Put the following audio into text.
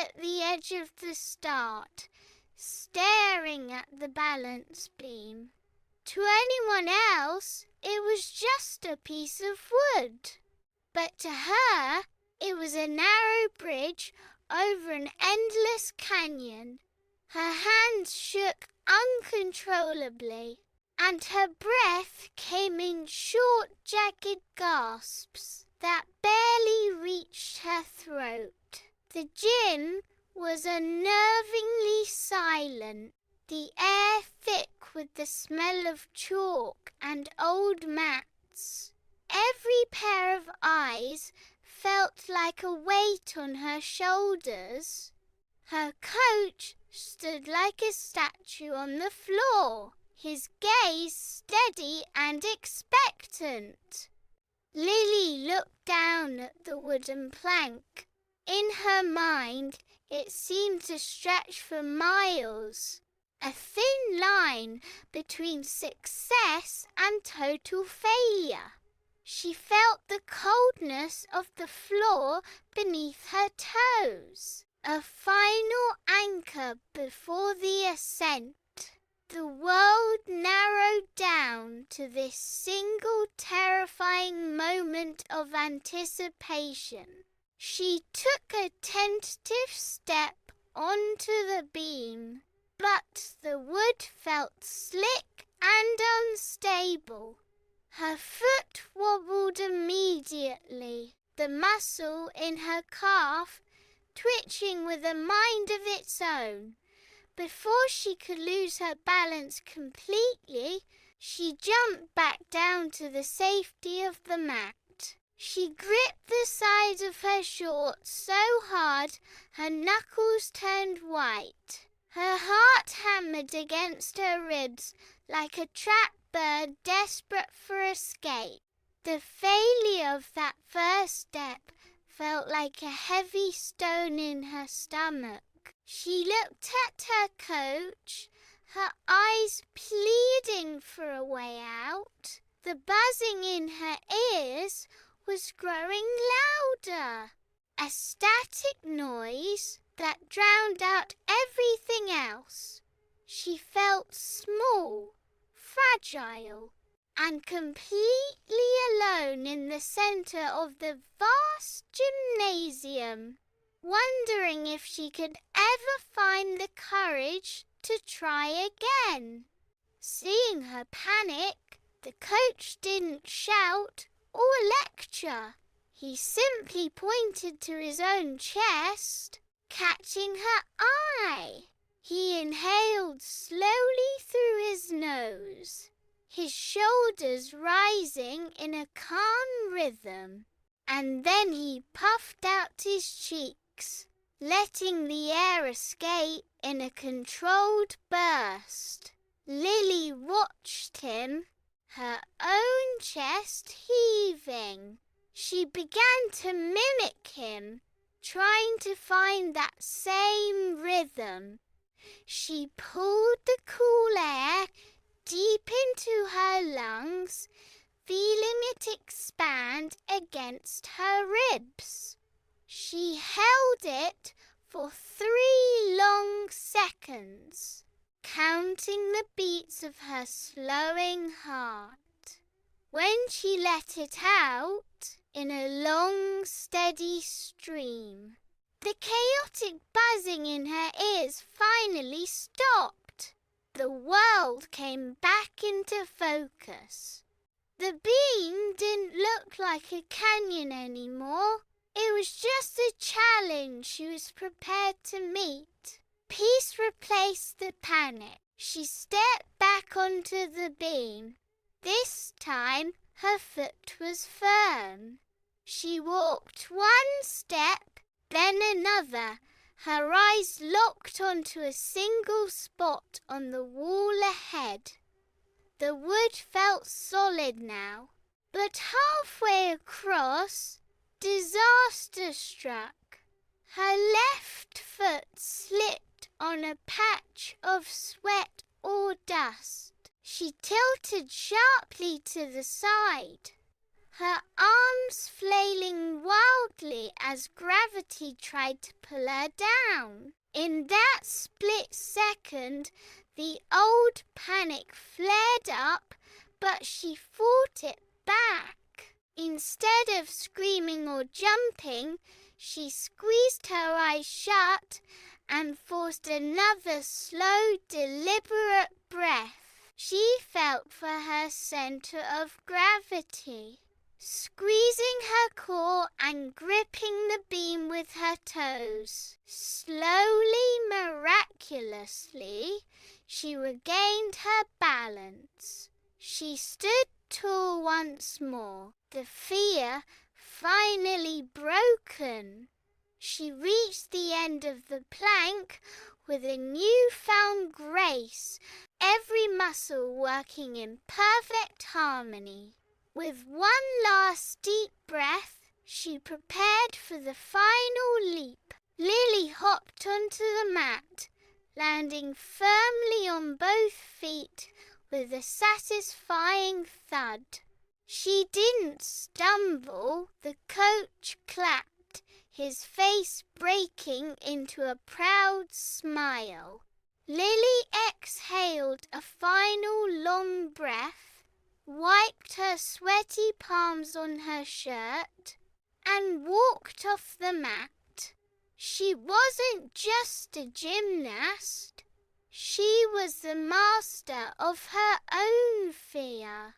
at the edge of the start, staring at the balance beam. To anyone else, it was just a piece of wood. But to her, it was a narrow bridge over an endless canyon. Her hands shook uncontrollably, and her breath came in short, jagged gasps that barely reached her throat. The gym was unnervingly silent, the air thick with the smell of chalk and old mats. Every pair of eyes felt like a weight on her shoulders. Her coach stood like a statue on the floor, his gaze steady and expectant. Lily looked down at the wooden plank. In her mind, it seemed to stretch for miles, a thin line between success and total failure. She felt the coldness of the floor beneath her toes, a final anchor before the ascent. The world narrowed down to this single terrifying moment of anticipation. She took a tentative step onto the beam, but the wood felt slick and unstable. Her foot wobbled immediately, the muscle in her calf twitching with a mind of its own. Before she could lose her balance completely, she jumped back down to the safety of the mat. She gripped the sides of her shorts so hard her knuckles turned white. Her heart hammered against her ribs like a trapped bird desperate for escape. The failure of that first step felt like a heavy stone in her stomach. She looked at her coach, her eyes pleading for a way out. The buzzing in her ears was growing louder, a static noise that drowned out everything else. She felt small, fragile, and completely alone in the center of the vast gymnasium, wondering if she could ever find the courage to try again. Seeing her panic, the coach didn't shout or lecture. He simply pointed to his own chest, catching her eye. He inhaled slowly through his nose, his shoulders rising in a calm rhythm, and then he puffed out his cheeks, letting the air escape in a controlled burst. Lily watched him, her own chest heaving. She began to mimic him, trying to find that same rhythm. She pulled the cool air deep into her lungs, feeling it expand against her ribs. She held it for 3 long seconds, counting the beats of her slowing heart. When she let it out in a long, steady stream, the chaotic buzzing in her ears finally stopped. The world came back into focus. The beam didn't look like a canyon anymore. It was just a challenge she was prepared to meet. Peace replaced the panic. She stepped back onto the beam. This time, her foot was firm. She walked one step, then another, her eyes locked onto a single spot on the wall ahead. The wood felt solid now, but halfway across, disaster struck. Her left foot slipped on a patch of sweat or dust. She tilted sharply to the side. her arms flailing wildly as gravity tried to pull her down. In that split second, the old panic flared up, but she fought it back. Instead of screaming or jumping, she squeezed her eyes shut and forced another slow, deliberate breath. She felt for her center of gravity, squeezing her core and gripping the beam with her toes. Slowly, miraculously, she regained her balance. She stood tall once more, the fear finally broken. She reached the end of the plank with a newfound grace, every muscle working in perfect harmony. With one last deep breath, she prepared for the final leap. Lily hopped onto the mat, landing firmly on both feet with a satisfying thud. She didn't stumble. The coach clapped, his face breaking into a proud smile. Lily exhaled a final long breath, wiped her sweaty palms on her shirt, and walked off the mat. She wasn't just a gymnast. She was the master of her own fear.